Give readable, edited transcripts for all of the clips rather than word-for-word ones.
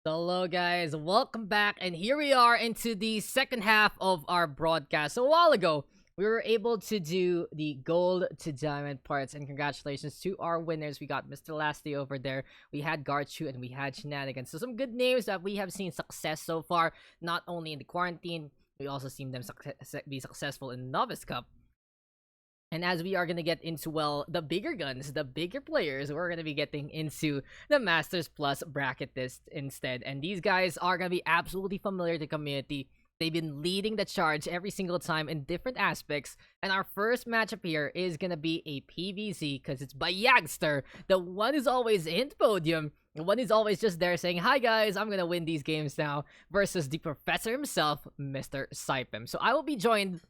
Hello guys, welcome back, and here we are into the second half of our broadcast. So a while ago, we were able to do the gold to diamond parts, and congratulations to our winners. We got Mr. Lasty over there, we had Garchu, and we had Shenanigans. So some good names that we have seen success so far, not only in the quarantine, we also seen them be successful in the Novice Cup. And as we are going to get into, well, the bigger guns, the bigger players, we're going to be getting into the Masters Plus bracket this instead. And these guys are going to be absolutely familiar to the community. They've been leading the charge every single time in different aspects. And our first matchup here is going to be a PVZ because it's bayagster. The one who's always in the podium. The one who's always just there saying, "Hi guys, I'm going to win these games now." Versus the professor himself, Mr. Cypem. So I will be joined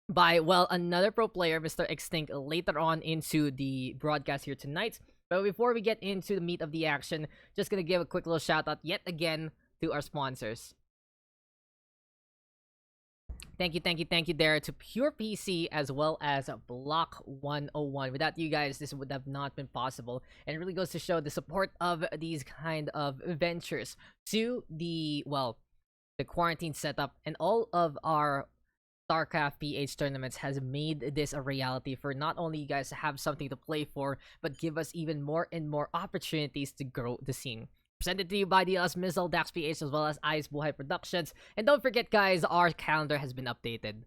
by, well, another pro player, Mr. Extinct, later on into the broadcast here tonight. But before we get into the meat of the action, just gonna give a quick little shout out yet again to our sponsors. Thank you there to Pure PC as well as Block 101. Without you guys, this would have not been possible. And it really goes to show the support of these kind of ventures to the, well, the quarantine setup and all of our StarCraft PH tournaments has made this a reality for not only you guys to have something to play for, but give us even more and more opportunities to grow the scene. Presented to you by the Missile, Daks PH, as well as Ice Buhay Productions. And don't forget, guys, our calendar has been updated.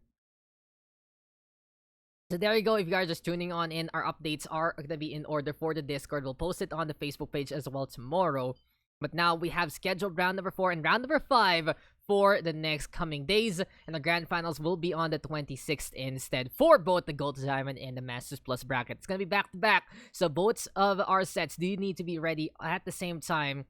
So there you go. If you guys are just tuning on in, our updates are going to be in order for the Discord. We'll post it on the Facebook page as well tomorrow. But now we have scheduled round number 4 and round number 5 for the next coming days. And the grand finals will be on the 26th instead for both the Gold Diamond and the Masters Plus bracket. It's going to be back to back. So both of our sets do need to be ready at the same time.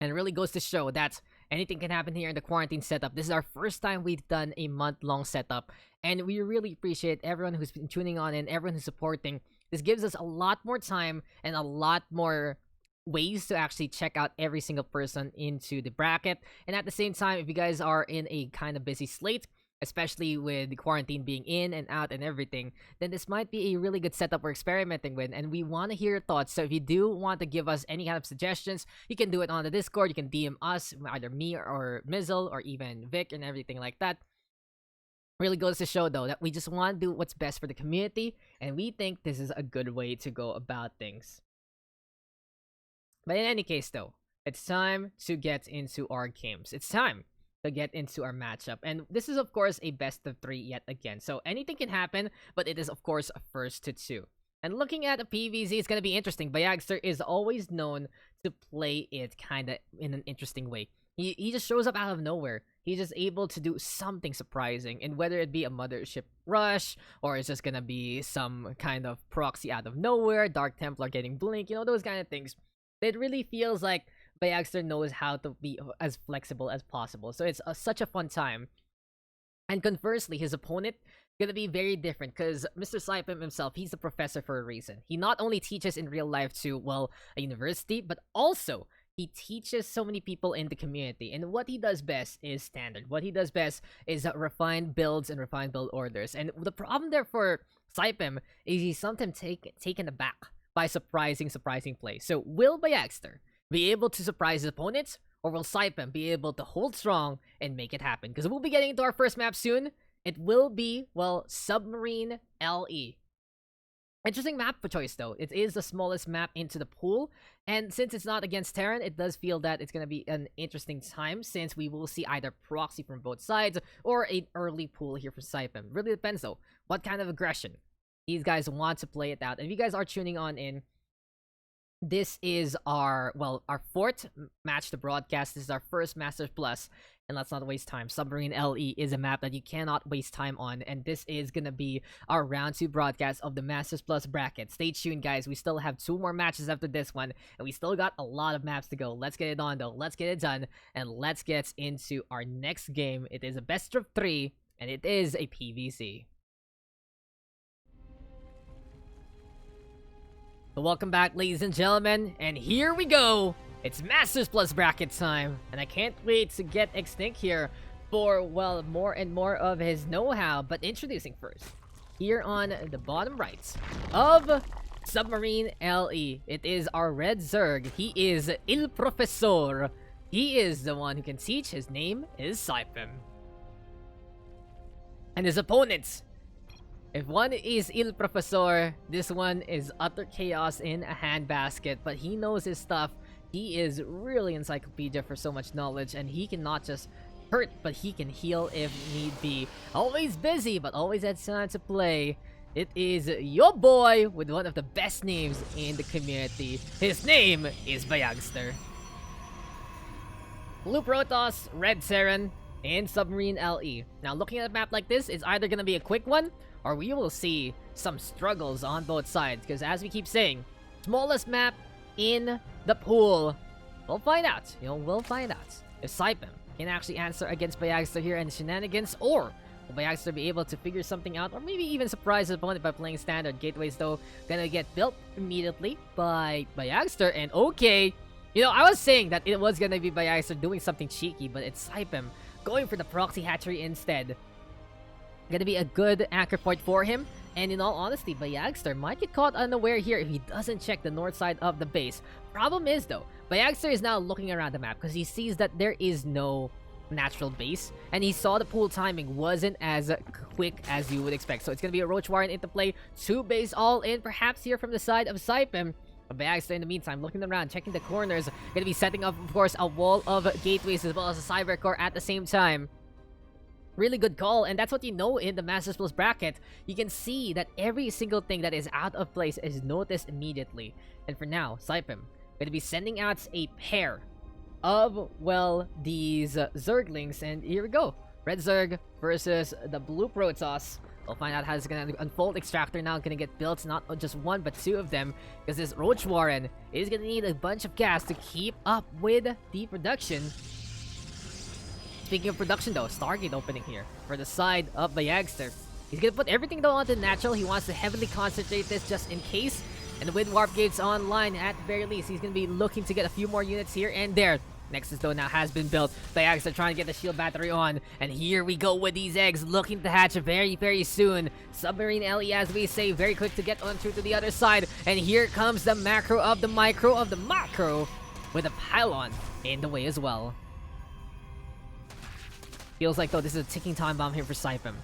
And it really goes to show that anything can happen here in the quarantine setup. This is our first time we've done a month-long setup. And we really appreciate everyone who's been tuning on and everyone who's supporting. This gives us a lot more time and a lot more ways to actually check out every single person into the bracket. And at the same time, if you guys are in a kind of busy slate, especially with the quarantine being in and out and everything, then this might be a really good setup we're experimenting with, and we want to hear your thoughts. So if you do want to give us any kind of suggestions, you can do it on the Discord. You can DM us, either me or Mizzle or even Vic and everything like that. Really goes to show, though, that we just want to do what's best for the community, and we think this is a good way to go about things. But in any case, though, it's time to get into our games. It's time to get into our matchup. And this is, of course, a best of 3 yet again. So anything can happen, but it is, of course, a first to 2. And looking at a PVZ, it's going to be interesting. Bayagster is always known to play it kind of in an interesting way. He just shows up out of nowhere. He's just able to do something surprising. And whether it be a Mothership Rush, or it's just going to be some kind of proxy out of nowhere, Dark Templar getting Blink, those kind of things. It really feels like Bayagster knows how to be as flexible as possible. So it's such a fun time. And conversely, his opponent gonna be very different because Mr. Cypem himself, he's a professor for a reason. He not only teaches in real life to, well, a university, but also he teaches so many people in the community. And what he does best is standard. What he does best is refined builds and refined build orders. And the problem there for Cypem is he's sometimes taken aback by surprising plays. So will Bayagster be able to surprise his opponents, or will Cypem be able to hold strong and make it happen? Because we'll be getting into our first map soon. It will be, well, Submarine LE. Interesting map for choice, though. It is the smallest map into the pool, and since it's not against Terran, it does feel that it's going to be an interesting time, since we will see either proxy from both sides or an early pool here for Cypem. Really depends, though, what kind of aggression these guys want to play it out. And if you guys are tuning on in, this is our 4th match to broadcast. This is our first Masters Plus, and let's not waste time. Submarine LE is a map that you cannot waste time on, and this is gonna be our round 2 broadcast of the Masters Plus bracket. Stay tuned, guys. We still have 2 more matches after this one, and we still got a lot of maps to go. Let's get it on, though. Let's get it done, and let's get into our next game. It is a best of 3, and it is a PVZ. So welcome back, ladies and gentlemen, and here we go. It's Masters Plus bracket time, and I can't wait to get Extinct here for, well, more and more of his know-how. But introducing first, here on the bottom right of Submarine LE. It is our red Zerg. He is Il Professor. He is the one who can teach. His name is Cypem. And his opponents. If one is Il Professor, this one is utter chaos in a handbasket. But he knows his stuff. He is really encyclopedia for so much knowledge. And he can not just hurt, but he can heal if need be. Always busy, but always had time to play. It is your boy with one of the best names in the community. His name is Bayagster. Blue Protoss, Red Saren, and Submarine LE. Now, looking at a map like this, it's either going to be a quick one, or we will see some struggles on both sides. Because as we keep saying, smallest map in the pool. We'll find out. We'll find out if Cypem can actually answer against Bayagster here and shenanigans, or will Bayagster be able to figure something out, or maybe even surprise his opponent by playing standard. Gateways, though, gonna get built immediately by Bayagster, and okay. I was saying that it was gonna be Bayagster doing something cheeky, but it's Cypem going for the proxy hatchery instead. Gonna be a good anchor point for him, and in all honesty, Bayagster might get caught unaware here if he doesn't check the north side of the base. Problem is, though, Bayagster is now looking around the map because he sees that there is no natural base, and he saw the pool timing wasn't as quick as you would expect. So it's gonna be a Roach Warren into play, 2 base all in, perhaps here from the side of Cypem. But Bayagster in the meantime, looking around, checking the corners, gonna be setting up, of course, a wall of gateways as well as a cyber core at the same time. Really good call, and that's what you know in the Masters Plus bracket. You can see that every single thing that is out of place is noticed immediately. And for now, Cypem gonna be sending out a pair of, well, these Zerglings, and here we go. Red Zerg versus the Blue Protoss. We'll find out how it's gonna unfold. Extractor now gonna get built, not just 1 but 2 of them, because this Roach Warren is gonna need a bunch of gas to keep up with the production. Speaking of production, though, Stargate opening here for the side of Bayagster. He's gonna put everything, though, onto natural. He wants to heavily concentrate this just in case. And with warp gates online, at the very least, he's gonna be looking to get a few more units here and there. Nexus, though, now has been built. Bayagster trying to get the shield battery on. And here we go with these eggs, looking to hatch very, very soon. Submarine LE, as we say, very quick to get on through to the other side. And here comes the macro of the micro of the macro, with a pylon in the way as well. Feels like, though, this is a ticking time bomb here for Cypem.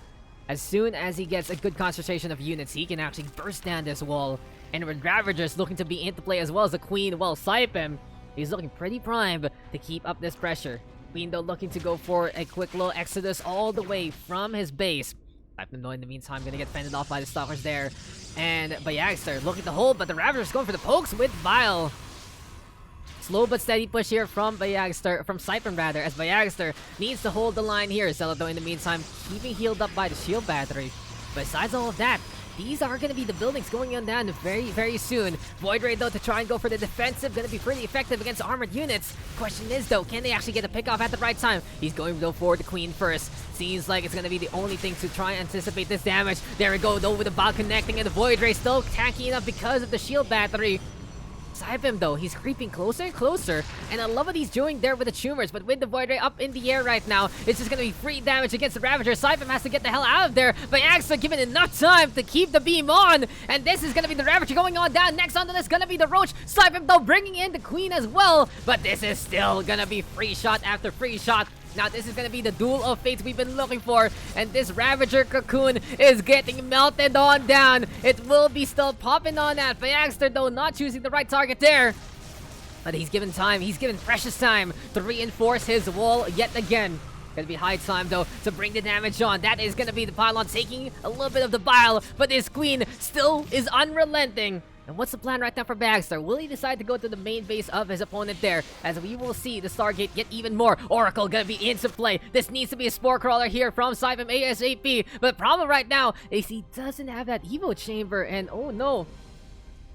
As soon as he gets a good concentration of units, he can actually burst down this wall. And with Ravagers looking to be into play as well as the Queen, well, Cypem, he's looking pretty primed to keep up this pressure. Queen, though, looking to go for a quick little exodus all the way from his base. Cypem, though, in the meantime, gonna get fended off by the Stalkers there. And Bayagster looking to hold, but the Ravagers going for the pokes with Vile. Slow but steady push here from Cypem rather, as Bayagster needs to hold the line here. Zealot, though, in the meantime, keeping healed up by the shield battery. Besides all of that, these are going to be the buildings going on down very, very soon. Void Ray, though, to try and go for the defensive, going to be pretty effective against armored units. Question is, though, can they actually get a pick off at the right time? He's going to go for the Queen first. Seems like it's going to be the only thing to try and anticipate this damage. There we go, though, with the bot connecting, and the Void Ray still tanky enough because of the shield battery. Cypem, though, he's creeping closer and closer, and I love what he's doing there with the tumors, but with the Void Ray up in the air right now, it's just gonna be free damage against the Ravager. Cypem has to get the hell out of there, but Bayagster given enough time to keep the beam on, and this is gonna be the Ravager going on down. Next on the list gonna be the Roach. Cypem, though, bringing in the Queen as well, but this is still gonna be free shot after free shot. Now, this is going to be the duel of fates we've been looking for. And this Ravager cocoon is getting melted on down. It will be still popping on that. Bayagster, though, not choosing the right target there. But he's given time. He's given precious time to reinforce his wall yet again. Gonna be high time, though, to bring the damage on. That is gonna be the pylon taking a little bit of the bile. But this Queen still is unrelenting. And what's the plan right now for Bayagster? Will he decide to go to the main base of his opponent there? As we will see the Stargate get even more. Oracle gonna be into play. This needs to be a Spore Crawler here from Cypem ASAP. But the problem right now is he doesn't have that Evo Chamber. And oh no.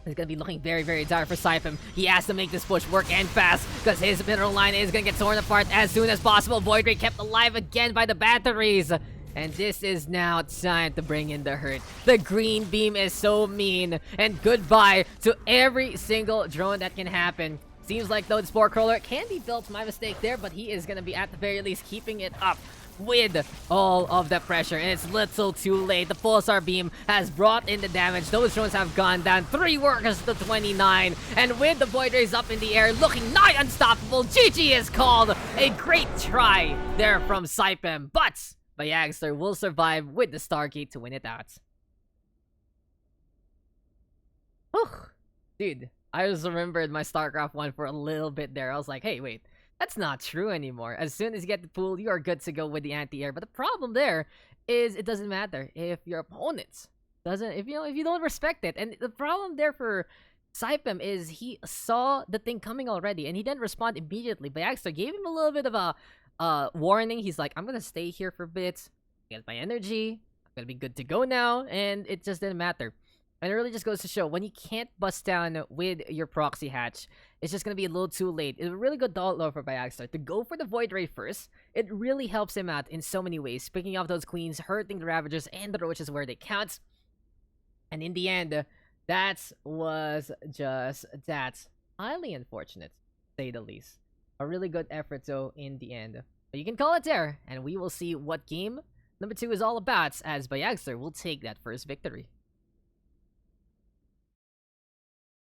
It's gonna be looking very, very dire for Cypem. He has to make this push work and fast, because his mineral line is gonna get torn apart as soon as possible. Void Ray kept alive again by the batteries. And this is now time to bring in the hurt. The green beam is so mean. And goodbye to every single drone that can happen. Seems like, though, the Spore Crawler can be built. My mistake there, but he is going to be, at the very least, keeping it up with all of the pressure, and it's little too late. The pulsar beam has brought in the damage. Those drones have gone down. 3 workers to 29, and with the Void Rays up in the air, looking nigh unstoppable, GG is called. A great try there from Cypem, but bayagster will survive with the Stargate to win it out. Whew. Dude, I just remembered my StarCraft 1 for a little bit there. I was like, hey, wait. That's not true anymore. As soon as you get the pool, you are good to go with the anti-air. But the problem there is it doesn't matter if your opponent doesn't, if you don't respect it. And the problem there for Cypem is he saw the thing coming already and he didn't respond immediately. bayagster gave him a little bit of a warning. He's like, I'm gonna stay here for a bit, get my energy, I'm gonna be good to go now, and it just didn't matter. And it really just goes to show, when you can't bust down with your proxy hatch, it's just going to be a little too late. It's a really good download for bayagster to go for the Void Ray first. It really helps him out in so many ways, picking off those queens, hurting the Ravagers and the Roaches where they count. And in the end, that was just highly unfortunate, to say the least. A really good effort, though, in the end. But you can call it there, and we will see what game number 2 is all about, as bayagster will take that first victory.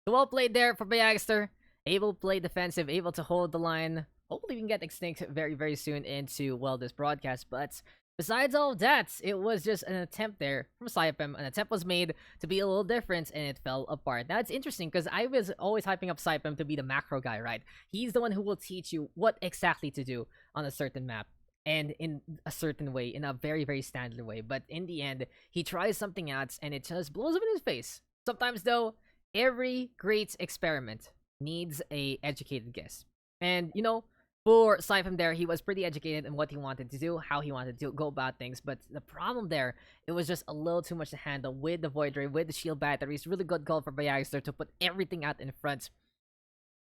So well played there for bayagster. Able to play defensive, able to hold the line. Hopefully we can get extinct very, very soon into, well, this broadcast. But besides all of that, it was just an attempt there from Cypem. An attempt was made to be a little different, and it fell apart. Now, it's interesting, because I was always hyping up Cypem to be the macro guy, right? He's the one who will teach you what exactly to do on a certain map. And in a certain way, in a very, very standard way. But in the end, he tries something out, and it just blows up in his face. Sometimes, though, every great experiment needs a educated guess. And, you know, for Cypem there, he was pretty educated in what he wanted to do, how he wanted to go about things. But the problem there, it was just a little too much to handle with the Void Ray, with the shield batteries. Really good call for bayagster to put everything out in front.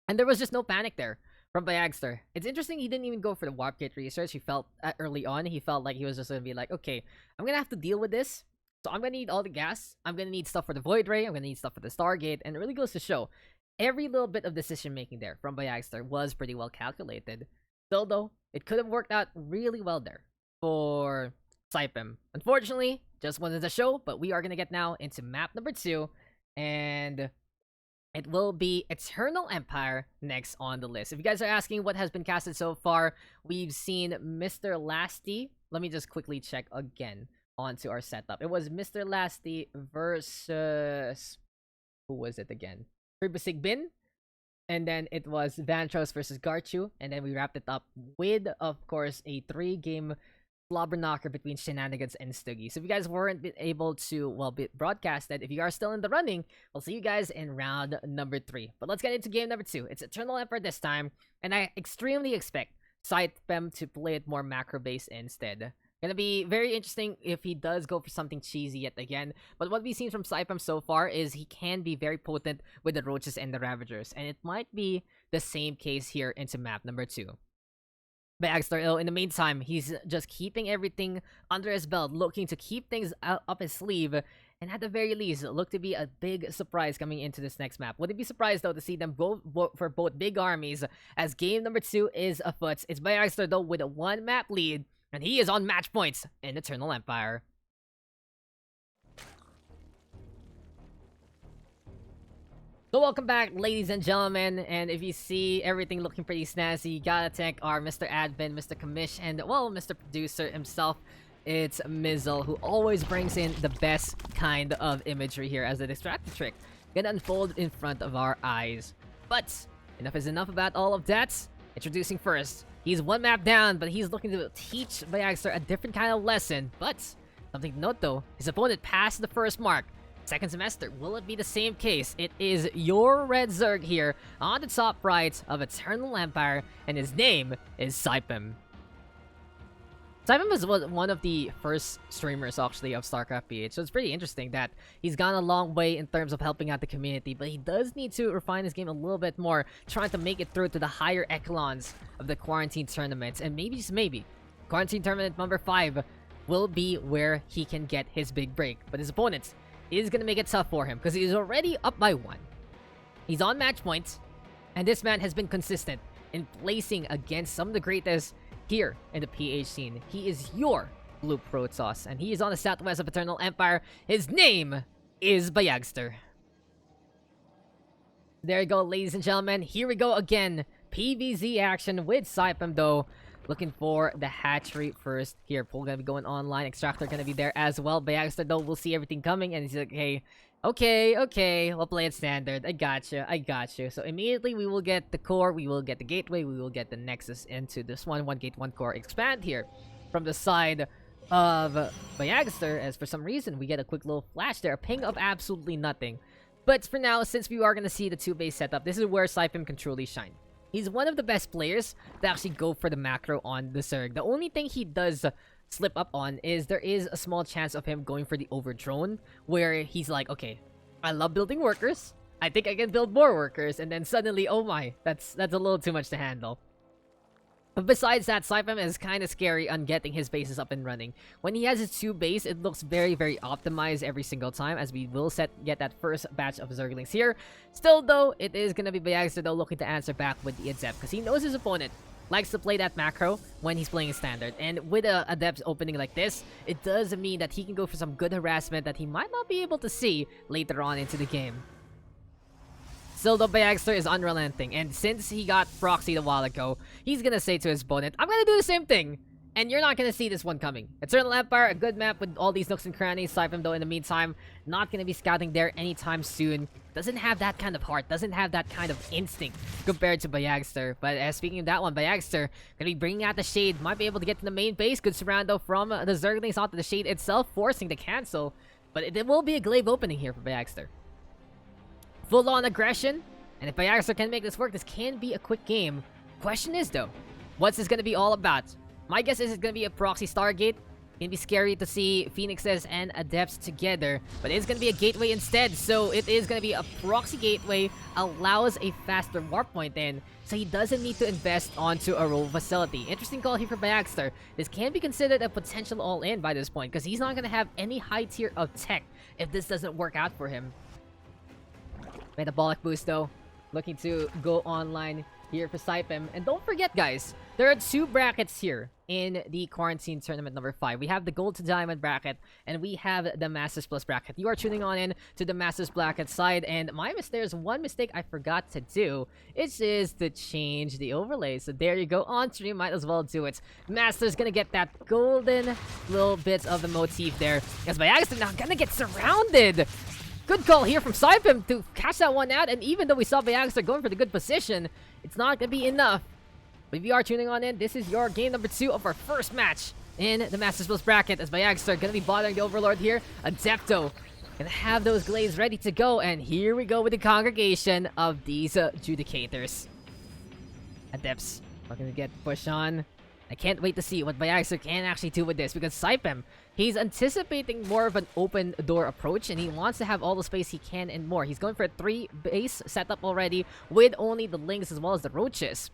And there was just no panic there from bayagster. It's interesting he didn't even go for the warp gate research. He felt early on, he felt like he was just going to be like, okay, I'm going to have to deal with this. So I'm going to need all the gas. I'm going to need stuff for the Void Ray. I'm going to need stuff for the Stargate. And it really goes to show, every little bit of decision making there from bayagster was pretty well calculated. Still though, it could have worked out really well there for Cypem. Unfortunately, just wanted to show, but we are going to get now into map number 2. And it will be Eternal Empire next on the list. If you guys are asking what has been casted so far, we've seen Mr. Lasty. Let me just quickly check again onto our setup. It was Mr. Lasty versus, who was it again? Tribasigbin, and then it was Vantros versus Garchu, and then we wrapped it up with, of course, a 3-game slobber knocker between Shenanigans and Stuggy. So if you guys weren't able to, well, be broadcasted, if you are still in the running, we'll see you guys in round number 3. But let's get into game number 2. It's Eternal Emperor this time, and I extremely expect Cypem to play it more macro-based instead. Gonna be very interesting if he does go for something cheesy yet again. But what we've seen from Cypem so far is he can be very potent with the Roaches and the Ravagers. And it might be the same case here into map number 2. bayagster, in the meantime, he's just keeping everything under his belt, looking to keep things up his sleeve. And at the very least, look to be a big surprise coming into this next map. Wouldn't be surprised, though, to see them go for both big armies as game number 2 is afoot. It's bayagster, though, with a 1-map lead. And he is on match points in Eternal Empire. So welcome back, ladies and gentlemen. And if you see everything looking pretty snazzy, you gotta thank our Mr. Admin, Mr. Commish, and, well, Mr. Producer himself. It's Mizzle, who always brings in the best kind of imagery here as the distractor trick gonna unfold in front of our eyes. But enough is enough about all of that. Introducing first, he's 1 map down, but he's looking to teach bayagster a different kind of lesson. But something to note, though, his opponent passed the first mark. Second semester, will it be the same case? It is your Red Zerg here on the top right of Eternal Empire, and his name is Cypem. Cypem was one of the first streamers, actually, of StarCraft PH, so it's pretty interesting that he's gone a long way in terms of helping out the community, but he does need to refine his game a little bit more, trying to make it through to the higher echelons of the Quarantine Tournaments, and maybe, just maybe, Quarantine Tournament number 5 will be where he can get his big break. But his opponent is going to make it tough for him, because he's already up by 1. He's on match points, and this man has been consistent in placing against some of the greatest here in the PH scene. He is your Blue Protoss, and he is on the southwest of Eternal Empire. His name is Bayagster. There you go, ladies and gentlemen. Here we go again. PvZ action with Cypem, though. Looking for the hatchery first. Here, Pool gonna be going online. Extractor gonna be there as well. Bayagster, though, will see everything coming, and he's like, hey, okay, we'll play it standard. I got you. So immediately we will get the core, we will get the gateway, we will get the nexus into this one gate, one core expand here from the side of Bayagster, as for some reason we get a quick little flash there, a ping of absolutely nothing. But for now, since we are gonna see the 2-base setup, this is where Cypem can truly shine. He's one of the best players to actually go for the macro on the Zerg. The only thing he does slip up on is there is a small chance of him going for the overdrone, where he's like, okay, I love building workers, I think I can build more workers, and then suddenly, oh my, that's a little too much to handle. But besides that, Cypem is kind of scary on getting his bases up and running. When he has his 2 base, it looks very, very optimized every single time, as we will get that first batch of Zerglings here. Still, though, it is going to be Bayagster, though, looking to answer back with the Adept, because he knows his opponent likes to play that macro when he's playing standard. And with a Adept opening like this, it does mean that he can go for some good harassment that he might not be able to see later on into the game. Still, though, Bayagster is unrelenting, and since he got proxied a while ago, he's gonna say to his opponent, I'm gonna do the same thing, and you're not gonna see this one coming. Eternal Empire, a good map with all these nooks and crannies. Cypem, though, in the meantime, not gonna be scouting there anytime soon. Doesn't have that kind of heart, doesn't have that kind of instinct compared to Bayagster. But speaking of that one, Bayagster gonna be bringing out the Shade, might be able to get to the main base. Good surround, though, from the Zerglings onto the Shade itself, forcing the cancel. But it will be a glaive opening here for Bayagster. Full-on aggression, and if Bayagster can make this work, this can be a quick game. Question is, though, what's this gonna be all about? My guess is it's gonna be a proxy Stargate. Gonna be scary to see Phoenixes and Adepts together, but it's gonna be a gateway instead. So it is gonna be a proxy gateway, allows a faster warp point in, so he doesn't need to invest onto a roll facility. Interesting call here for Bayagster. This can be considered a potential all-in by this point, because he's not gonna have any high tier of tech if this doesn't work out for him. Metabolic boost, though, looking to go online here for Cypem. And don't forget, guys, there are 2 brackets here in the Quarantine Tournament number 5. We have the Gold to Diamond bracket, and we have the Masters Plus bracket. You are tuning on in to the Masters bracket side, and there's one mistake I forgot to do. It is to change the overlay. So there you go, on stream, might as well do it. Masters gonna get that golden little bit of the motif there, as Bayagster now gonna get surrounded. Good call here from Cypem to catch that one out, and even though we saw Bayagster going for the good position, it's not going to be enough. But if you are tuning on in, this is your game number 2 of our first match in the Masters Plus bracket, as Bayagster going to be bothering the Overlord here. Adepto going to have those glaives ready to go, and here we go with the congregation of these Judicators. Adepts are going to get pushed on. I can't wait to see what Bayagster can actually do with this, because Cypem, he's anticipating more of an open door approach, and he wants to have all the space he can and more. He's going for a 3-base setup already with only the Lings as well as the Roaches.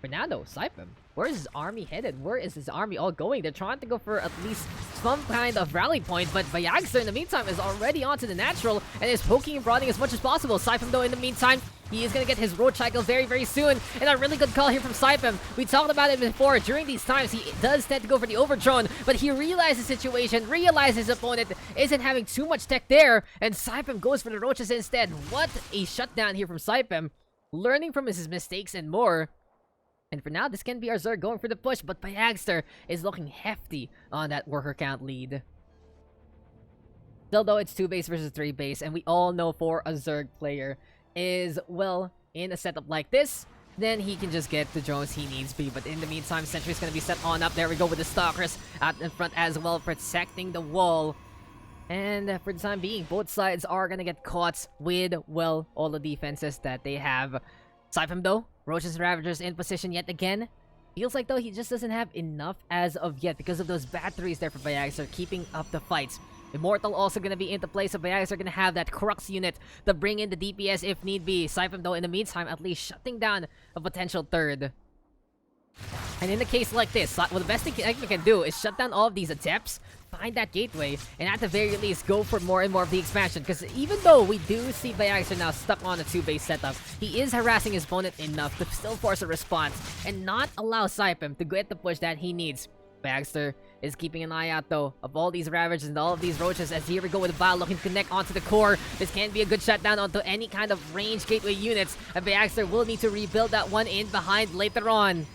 For now, though, Cypem, where is his army headed? Where is his army all going? They're trying to go for at least some kind of rally point, but Bayagster in the meantime is already onto the natural and is poking and prodding as much as possible. Cypem, though, in the meantime, he is going to get his road cycle very, very soon. And a really good call here from Cypem. We talked about it before. During these times, he does tend to go for the overdrone, but he realizes the situation, realizes his opponent isn't having too much tech there, and Cypem goes for the roaches instead. What a shutdown here from Cypem. Learning from his mistakes and more. And for now, this can be our Zerg going for the push, but Bayagster is looking hefty on that worker count lead. Still, though, it's 2-base versus 3-base, and we all know for a Zerg player is, well, in a setup like this, then he can just get the drones he needs be. But in the meantime, Sentry's gonna be set on up. There we go with the Stalkers out in front as well, protecting the wall. And for the time being, both sides are gonna get caught with, well, all the defenses that they have. Cypem, though, Roaches Ravagers in position yet again. Feels like, though, he just doesn't have enough as of yet because of those batteries there for Bayagster keeping up the fights. Immortal also going to be into play, so Bayagster are going to have that Crux unit to bring in the DPS if need be. Cypem, though, in the meantime, at least shutting down a potential third. And in a case like this, well, the best thing Cypem can do is shut down all of these adepts, find that gateway, and at the very least, go for more and more of the expansion. Because even though we do see bayagster now stuck on a 2-base setup, he is harassing his opponent enough to still force a response and not allow Cypem to get the push that he needs. bayagster is keeping an eye out, though, of all these Ravagers and all of these Roaches, as here we go with the Bile looking to connect onto the core. This can be a good shutdown onto any kind of range gateway units, and bayagster will need to rebuild that one in behind later on.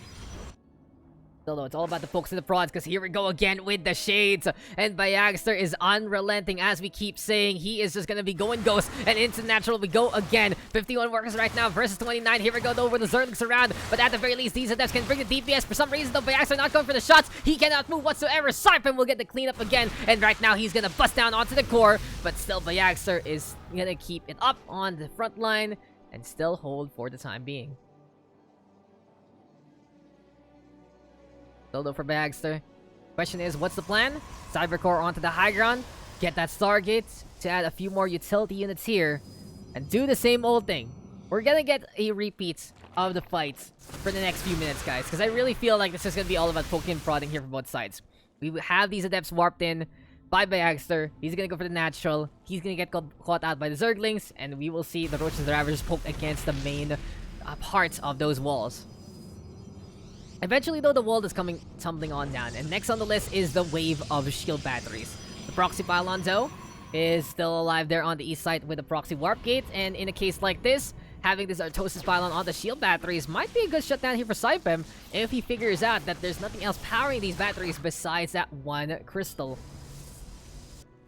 Still though, it's all about the pokes and the prods, because here we go again with the shades. And bayagster is unrelenting, as we keep saying. He is just going to be going ghost, and into natural we go again. 51 workers right now versus 29. Here we go though with the Zerglings around, but at the very least, these adepts can bring the DPS. For some reason though, bayagster not going for the shots. He cannot move whatsoever. Cypem will get the cleanup again, and right now he's going to bust down onto the core, but still bayagster is going to keep it up on the front line and still hold for the time being. Still though for bayagster. Question is, what's the plan? Cybercore onto the high ground, get that Stargate to add a few more utility units here, and do the same old thing. We're gonna get a repeat of the fights for the next few minutes, guys, because I really feel like this is gonna be all about poking and prodding here from both sides. We have these adepts warped in by bayagster. He's gonna go for the natural. He's gonna get caught out by the Zerglings, and we will see the Roaches and the Ravagers poke against the main parts of those walls. Eventually, though, the wall is coming tumbling on down, and next on the list is the wave of shield batteries. The proxy pylon, though, is still alive there on the east side with the proxy warp gate, and in a case like this, having this Artosis pylon on the shield batteries might be a good shutdown here for Cypem if he figures out that there's nothing else powering these batteries besides that one crystal.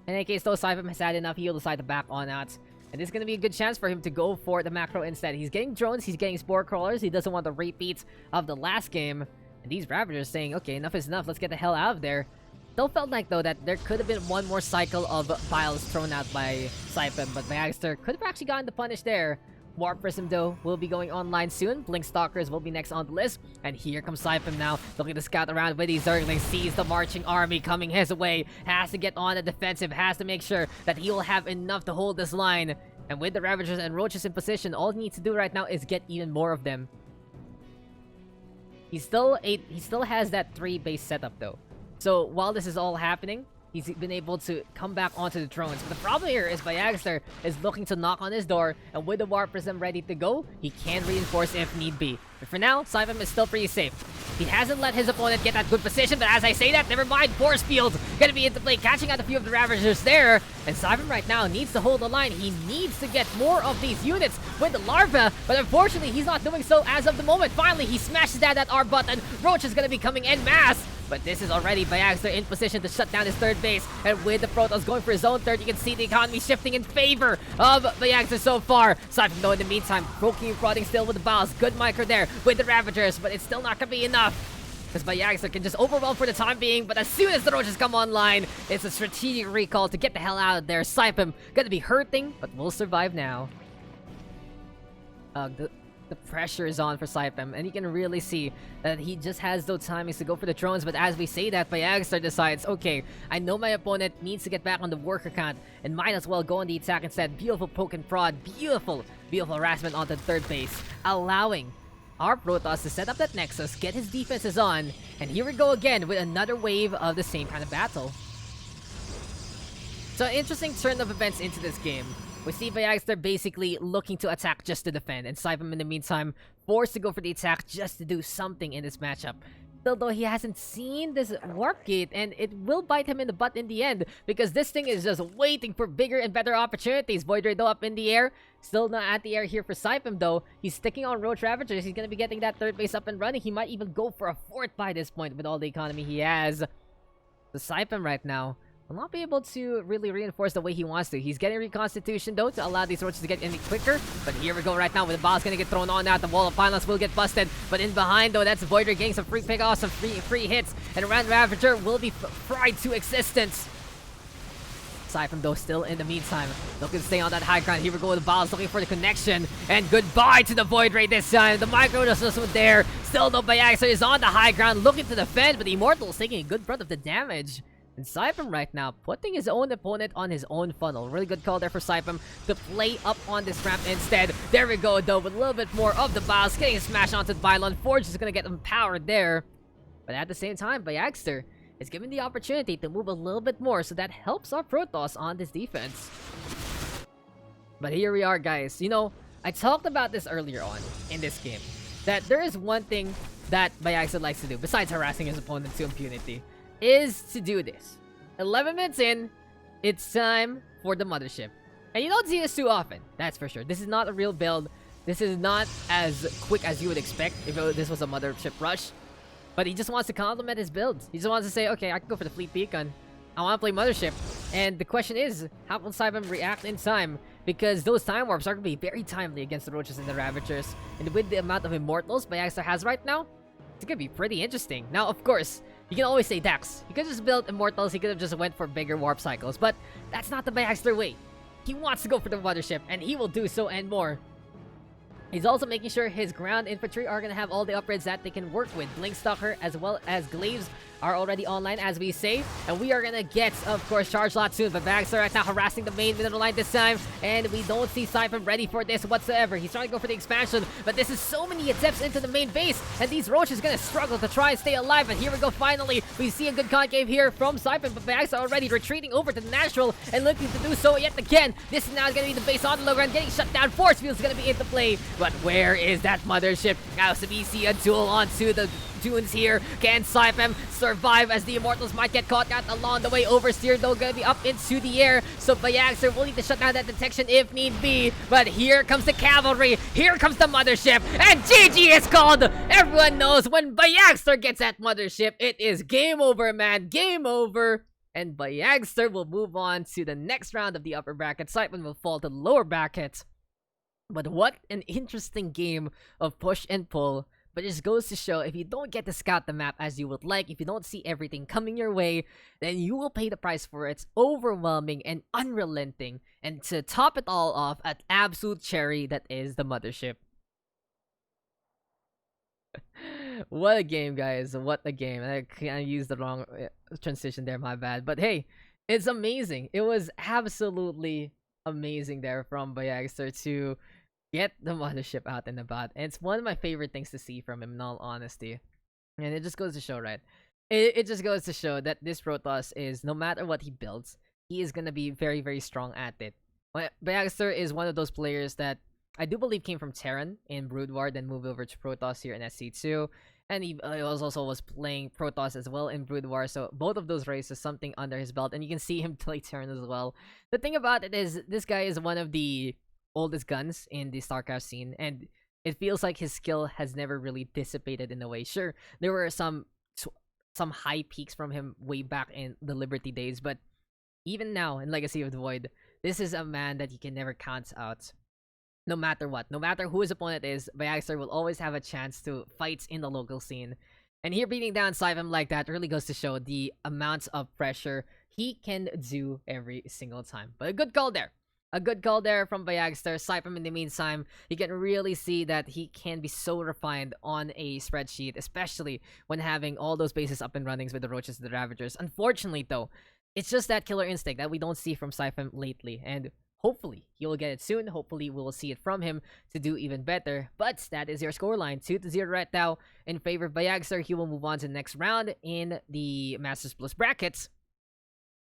In any case, though, Cypem has had enough. He'll decide to back on out. And this is going to be a good chance for him to go for the macro instead. He's getting drones, he's getting spore crawlers, he doesn't want the repeats of the last game. And these Ravagers saying, okay, enough is enough, let's get the hell out of there. Still felt like, though, that there could have been one more cycle of Biles thrown out by Cypem, but bayagster could have actually gotten the punish there. Warp Prism, though, will be going online soon. Blink Stalkers will be next on the list. And here comes Cypem now, looking to scout around with these Zerglings. Sees the marching army coming his way. Has to get on the defensive. Has to make sure that he will have enough to hold this line. And with the Ravagers and Roaches in position, all he needs to do right now is get even more of them. He still has that 3-base setup, though. So while this is all happening, he's been able to come back onto the drones. But the problem here is bayagster is looking to knock on his door, and with the Warp Prism ready to go, he can reinforce if need be. But for now, Cypem is still pretty safe. He hasn't let his opponent get that good position, but as I say that, never mind, Force Field gonna be into play, catching out a few of the Ravagers there. And Cypem right now needs to hold the line. He needs to get more of these units with the Larva, but unfortunately, he's not doing so as of the moment. Finally, he smashes that R button. Roach is gonna be coming en masse. But this is already bayagster in position to shut down his third base. And with the Protoss going for his own third, you can see the economy shifting in favor of bayagster so far. Cypem, though, in the meantime, poking and prodding still with the Biles. Good micro there with the Ravagers, but it's still not going to be enough. Because bayagster can just overwhelm for the time being, but as soon as the Roaches come online, it's a strategic recall to get the hell out of there. Cypem going to be hurting, but will survive now. The pressure is on for Cypem, and you can really see that he just has those timings to go for the drones. But as we say that, bayagster decides, okay, I know my opponent needs to get back on the worker count and might as well go on the attack instead. Beautiful poke and prod, beautiful harassment onto the third base, allowing our Protoss to set up that Nexus, get his defenses on, and here we go again with another wave of the same kind of battle. So, interesting turn of events into this game. We see bayagster basically looking to attack just to defend, and Cypem in the meantime forced to go for the attack just to do something in this matchup. Still though, he hasn't seen this warp gate, and it will bite him in the butt in the end, because this thing is just waiting for bigger and better opportunities. Void Ray though up in the air, still not at the air here for Cypem though. He's sticking on Roach Ravagers, he's gonna be getting that third base up and running. He might even go for a fourth by this point with all the economy he has. The Cypem right now will not be able to really reinforce the way he wants to. He's getting reconstitution though to allow these Roaches to get any quicker. But here we go right now with the Bile's gonna get thrown on out. The wall of pylons will get busted. But in behind though, that's Voider getting some free pickoffs, some free hits. And Rand Ravager will be fried to existence. Cypem though still in the meantime looking to stay on that high ground. Here we go with the Biles looking for the connection. And goodbye to the Void Ray this time. The micro just wasn't there. Still though, bayagster is on the high ground looking to defend. But the Immortal is taking a good brunt of the damage. And Cypem right now putting his own opponent on his own funnel. Really good call there for Cypem to play up on this ramp instead. There we go though with a little bit more of the Biles getting smashed onto the pylon. Forge is going to get empowered there. But at the same time, bayagster is given the opportunity to move a little bit more, so that helps our Protoss on this defense. But here we are, guys. You know, I talked about this earlier on in this game, that there is one thing that bayagster likes to do, besides harassing his opponent to impunity, is to do this. 11 minutes in, it's time for the mothership. And you don't see this too often, that's for sure. This is not a real build. This is not as quick as you would expect if this was a mothership rush. But he just wants to complement his build. He just wants to say, okay, I can go for the fleet beacon. I want to play mothership. And the question is, how will Cypem react in time? Because those time warps are going to be very timely against the roaches and the ravagers. And with the amount of immortals bayagster has right now, it's going to be pretty interesting. Now, of course, you can always say Daks. He could just build immortals. He could have just went for bigger warp cycles. But that's not the bayagster way. He wants to go for the mothership, and he will do so and more. He's also making sure his ground infantry are going to have all the upgrades that they can work with. Blinkstalker as well as Glaives are already online, as we say. And we are going to get, of course, Charge Lot soon. But bayagster right now harassing the main middle line this time. And we don't see Cypem ready for this whatsoever. He's trying to go for the expansion. But this is so many attempts into the main base. And these roaches are going to struggle to try and stay alive. And here we go finally. We see a good concave here from Cypem. But bayagster already retreating over to the natural and looking to do so yet again. This is now going to be the base on the low ground. Getting shut down. Force field is going to be into play. But where is that mothership? Now SCPH a duel onto the dunes here. Can Cypem survive as the immortals might get caught out along the way? Oversteer though going to be up into the air. So bayagster will need to shut down that detection if need be. But here comes the cavalry. Here comes the mothership. And GG is called. Everyone knows when bayagster gets that mothership, it is game over, man. Game over. And bayagster will move on to the next round of the upper bracket. Cypem will fall to the lower bracket. But what an interesting game of push and pull. But it just goes to show, if you don't get to scout the map as you would like, if you don't see everything coming your way, then you will pay the price for it. It's overwhelming and unrelenting. And to top it all off, an absolute cherry that is the mothership. What a game, guys. What a game. I used the wrong transition there, my bad. But hey, it's amazing. It was absolutely amazing there from bayagster to get the mothership out and about. And it's one of my favorite things to see from him, in all honesty. And it just goes to show, right? It just goes to show that this Protoss is, no matter what he builds, he is going to be very, very strong at it. bayagster is one of those players that I do believe came from Terran in Brood War, then moved over to Protoss here in SC2. And he also was playing Protoss as well in Brood War, so both of those races, something under his belt. And you can see him play Terran as well. The thing about it is, this guy is one of the oldest guns in the StarCraft scene, and it feels like his skill has never really dissipated in a way. Sure, there were some high peaks from him way back in the Liberty days, but even now in Legacy of the Void, this is a man that you can never count out. No matter what, no matter who his opponent is, bayagster will always have a chance to fight in the local scene. And here beating down Cypem like that really goes to show the amounts of pressure he can do every single time. But a good call there. A good call there from bayagster. Cypem, in the meantime, you can really see that he can be so refined on a spreadsheet, especially when having all those bases up and runnings with the roaches and the ravagers. Unfortunately, though, it's just that killer instinct that we don't see from Cypem lately, and hopefully he will get it soon. Hopefully we will see it from him to do even better. But that is your scoreline, 2-0 right now in favor of bayagster. He will move on to the next round in the Masters Plus brackets.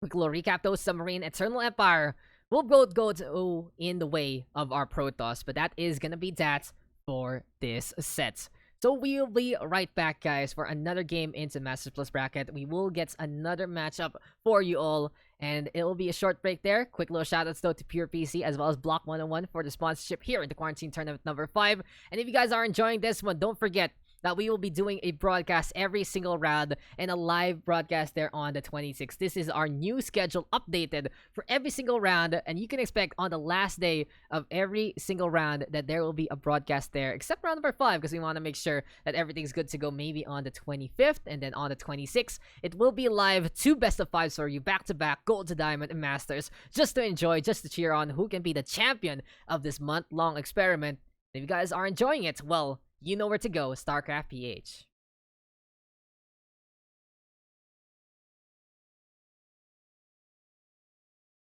Quick little recap though: Submarine, Eternal Empire will both go to in the way of our Protoss, but that is gonna be that for this set. So we'll be right back, guys, for another game into Masters Plus bracket. We will get another matchup for you all, and it will be a short break there. Quick little shoutouts though to Pure PC as well as Block 101 for the sponsorship here in the Quarantine Tournament number 5. And if you guys are enjoying this one, don't forget that we will be doing a broadcast every single round and a live broadcast there on the 26th. This is our new schedule updated for every single round, and you can expect on the last day of every single round that there will be a broadcast there, except round number 5, because we want to make sure that everything's good to go maybe on the 25th, and then on the 26th, it will be live 2 best of 5s for you, back-to-back, Gold to Diamond and Masters, just to enjoy, just to cheer on who can be the champion of this month-long experiment. If you guys are enjoying it, well, you know where to go, StarCraft PH.